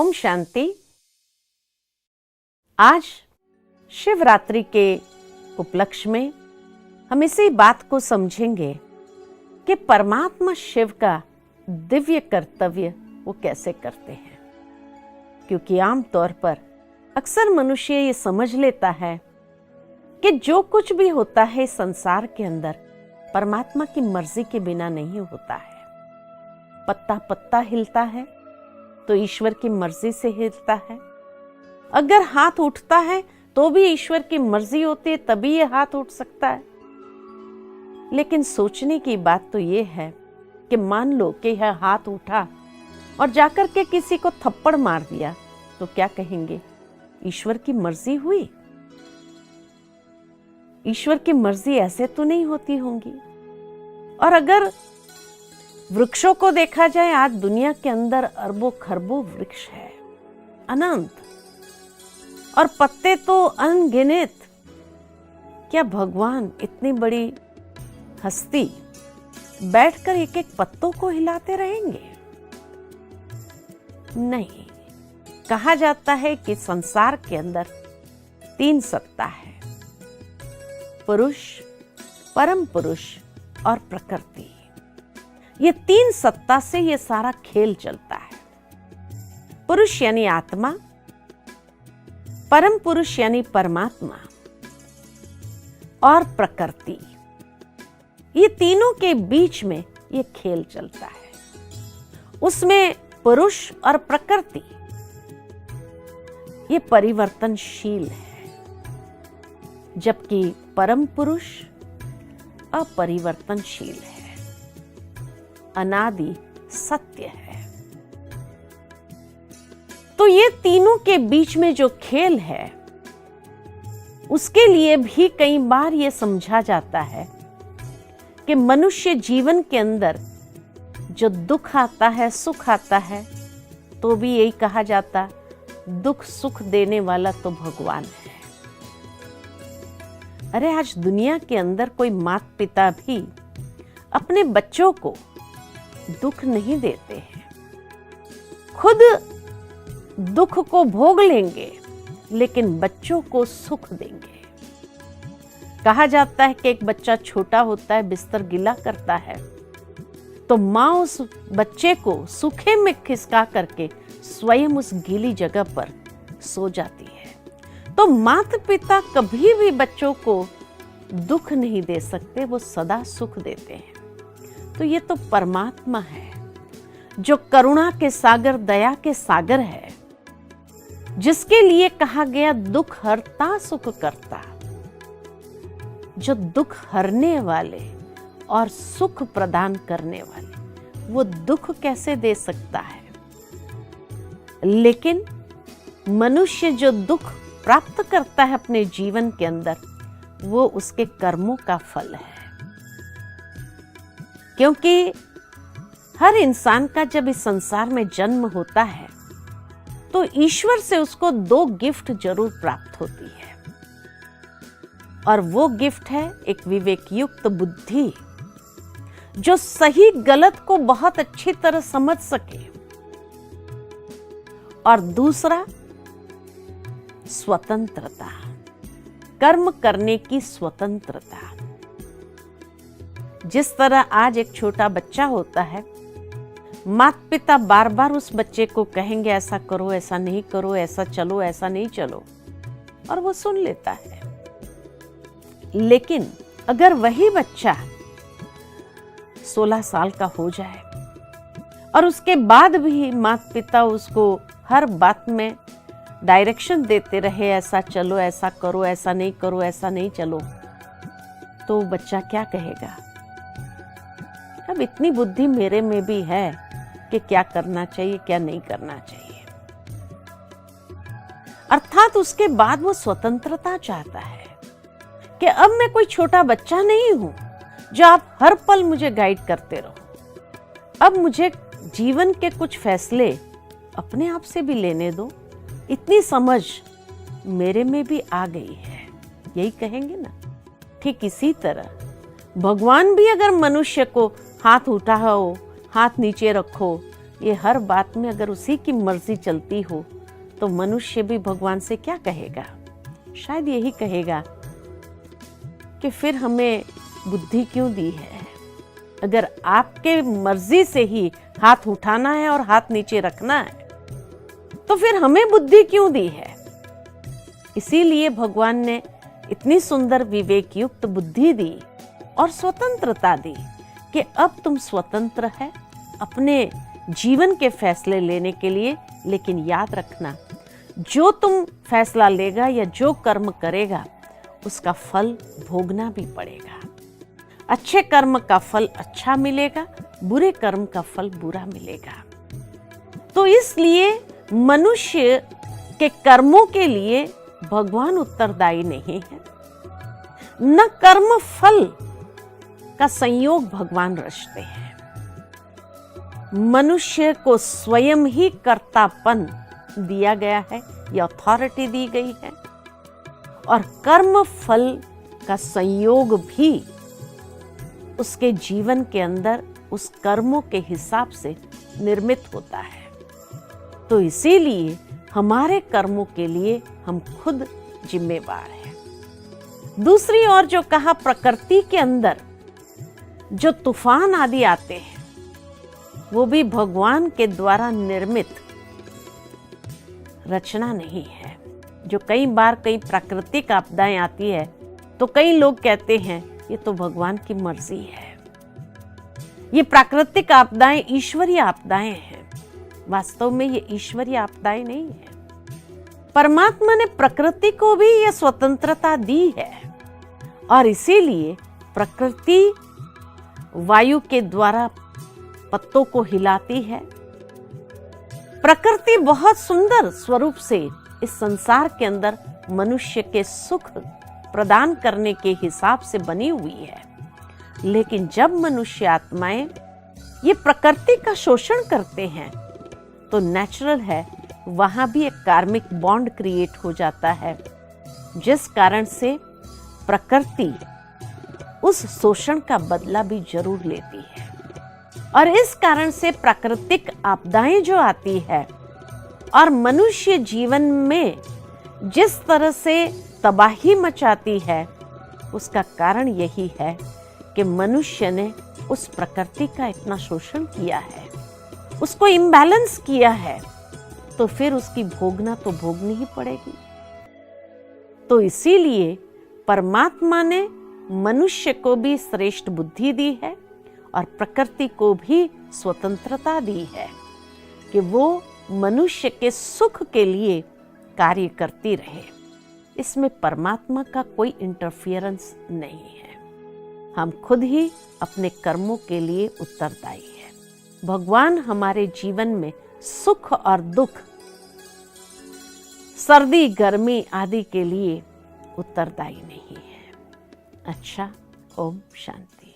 ओम शांति। आज शिवरात्रि के उपलक्ष्य में हम इसी बात को समझेंगे कि परमात्मा शिव का दिव्य कर्तव्य वो कैसे करते हैं। क्योंकि आमतौर पर अक्सर मनुष्य ये समझ लेता है कि जो कुछ भी होता है संसार के अंदर परमात्मा की मर्जी के बिना नहीं होता है। पत्ता पत्ता हिलता है तो ईश्वर की मर्जी से हिलता है। अगर हाथ उठता है तो भी ईश्वर की मर्जी होती है, तभी ये हाथ उठ सकता है। लेकिन सोचने की बात तो ये है कि मान लो कि यह हाथ उठा और जाकर के किसी को थप्पड़ मार दिया तो क्या कहेंगे? ईश्वर की मर्जी हुई? ईश्वर की मर्जी ऐसे तो नहीं होती होंगी। और अगर वृक्षों को देखा जाए, आज दुनिया के अंदर अरबों खरबों वृक्ष है, अनंत, और पत्ते तो अनगिनत। क्या भगवान इतनी बड़ी हस्ती बैठकर एक एक पत्तों को हिलाते रहेंगे? नहीं। कहा जाता है कि संसार के अंदर 3 सत्ता है, पुरुष, परम पुरुष और प्रकृति। ये 3 सत्ता से ये सारा खेल चलता है। पुरुष यानी आत्मा, परम पुरुष यानी परमात्मा और प्रकृति। ये तीनों के बीच में ये खेल चलता है। उसमें पुरुष और प्रकृति ये परिवर्तनशील है, जबकि परम पुरुष अपरिवर्तनशील है, अनादि सत्य है। तो ये तीनों के बीच में जो खेल है, उसके लिए भी कई बार ये समझा जाता है कि मनुष्य जीवन के अंदर जो दुख आता है, सुख आता है, तो भी यही कहा जाता, दुख सुख देने वाला तो भगवान है। अरे आज दुनिया के अंदर कोई माता पिता भी अपने बच्चों को दुख नहीं देते हैं। खुद दुख को भोग लेंगे लेकिन बच्चों को सुख देंगे। कहा जाता है कि एक बच्चा छोटा होता है, बिस्तर गीला करता है, तो माँ उस बच्चे को सूखे में खिसका करके स्वयं उस गीली जगह पर सो जाती है। तो माता पिता कभी भी बच्चों को दुख नहीं दे सकते, वो सदा सुख देते हैं। तो ये तो परमात्मा है जो करुणा के सागर, दया के सागर है, जिसके लिए कहा गया दुख हरता सुख करता। जो दुख हरने वाले और सुख प्रदान करने वाले, वो दुख कैसे दे सकता है? लेकिन मनुष्य जो दुख प्राप्त करता है अपने जीवन के अंदर, वो उसके कर्मों का फल है। क्योंकि हर इंसान का जब इस संसार में जन्म होता है तो ईश्वर से उसको 2 गिफ्ट जरूर प्राप्त होती है, और वो गिफ्ट है एक विवेकयुक्त बुद्धि जो सही गलत को बहुत अच्छी तरह समझ सके, और दूसरा स्वतंत्रता, कर्म करने की स्वतंत्रता। जिस तरह आज एक छोटा बच्चा होता है, माता पिता बार बार उस बच्चे को कहेंगे ऐसा करो, ऐसा नहीं करो, ऐसा चलो, ऐसा नहीं चलो, और वो सुन लेता है। लेकिन अगर वही बच्चा 16 साल का हो जाए और उसके बाद भी माता पिता उसको हर बात में डायरेक्शन देते रहे, ऐसा चलो, ऐसा करो, ऐसा नहीं करो, ऐसा नहीं चलो, तो बच्चा क्या कहेगा? अब इतनी बुद्धि मेरे में भी है कि क्या करना चाहिए, क्या नहीं करना चाहिए। अर्थात उसके बाद वो स्वतंत्रता चाहता है कि अब मैं कोई छोटा बच्चा नहीं हूं जो आप हर पल मुझे गाइड करते रहो। अब मुझे जीवन के कुछ फैसले अपने आप से भी लेने दो। इतनी समझ मेरे में भी आ गई है, यही कहेंगे ना। ठीक इसी तरह भगवान भी अगर मनुष्य को हाथ उठाओ, हाथ नीचे रखो, ये हर बात में अगर उसी की मर्जी चलती हो तो मनुष्य भी भगवान से क्या कहेगा? शायद यही कहेगा कि फिर हमें बुद्धि क्यों दी है? अगर आपके मर्जी से ही हाथ उठाना है और हाथ नीचे रखना है तो फिर हमें बुद्धि क्यों दी है? इसीलिए भगवान ने इतनी सुंदर विवेक युक्त बुद्धि दी और स्वतंत्रता दी कि अब तुम स्वतंत्र है अपने जीवन के फैसले लेने के लिए। लेकिन याद रखना, जो तुम फैसला लेगा या जो कर्म करेगा उसका फल भोगना भी पड़ेगा। अच्छे कर्म का फल अच्छा मिलेगा, बुरे कर्म का फल बुरा मिलेगा। तो इसलिए मनुष्य के कर्मों के लिए भगवान उत्तरदायी नहीं है, न कर्म फल का संयोग भगवान रचते हैं। मनुष्य को स्वयं ही कर्तापन दिया गया है, या अथॉरिटी दी गई है, और कर्म फल का संयोग भी उसके जीवन के अंदर उस कर्मों के हिसाब से निर्मित होता है। तो इसीलिए हमारे कर्मों के लिए हम खुद जिम्मेवार हैं। दूसरी ओर जो कहा, प्रकृति के अंदर जो तूफान आदि आते हैं वो भी भगवान के द्वारा निर्मित रचना नहीं है। जो कई बार कई प्राकृतिक आपदाएं आती है तो कई लोग कहते हैं ये तो भगवान की मर्जी है, ये प्राकृतिक आपदाएं ईश्वरीय आपदाएं हैं। वास्तव में ये ईश्वरीय आपदाएं नहीं है। परमात्मा ने प्रकृति को भी ये स्वतंत्रता दी है और इसीलिए प्रकृति वायु के द्वारा पत्तों को हिलाती है। प्रकृति बहुत सुंदर स्वरूप से इस संसार के अंदर मनुष्य के सुख प्रदान करने के हिसाब से बनी हुई है। लेकिन जब मनुष्य आत्माएं ये प्रकृति का शोषण करते हैं तो नेचुरल है वहां भी एक कार्मिक बॉन्ड क्रिएट हो जाता है, जिस कारण से प्रकृति उस शोषण का बदला भी जरूर लेती है। और इस कारण से प्राकृतिक आपदाएं जो आती है और मनुष्य जीवन में जिस तरह से तबाही मचाती है, उसका कारण यही है कि मनुष्य ने उस प्रकृति का इतना शोषण किया है, उसको इम्बैलेंस किया है, तो फिर उसकी भोगना तो भोगनी ही पड़ेगी। तो इसीलिए परमात्मा ने मनुष्य को भी श्रेष्ठ बुद्धि दी है और प्रकृति को भी स्वतंत्रता दी है कि वो मनुष्य के सुख के लिए कार्य करती रहे। इसमें परमात्मा का कोई इंटरफियरेंस नहीं है। हम खुद ही अपने कर्मों के लिए उत्तरदायी हैं। भगवान हमारे जीवन में सुख और दुख, सर्दी गर्मी आदि के लिए उत्तरदायी नहीं है। अच्छा, ओम शांति।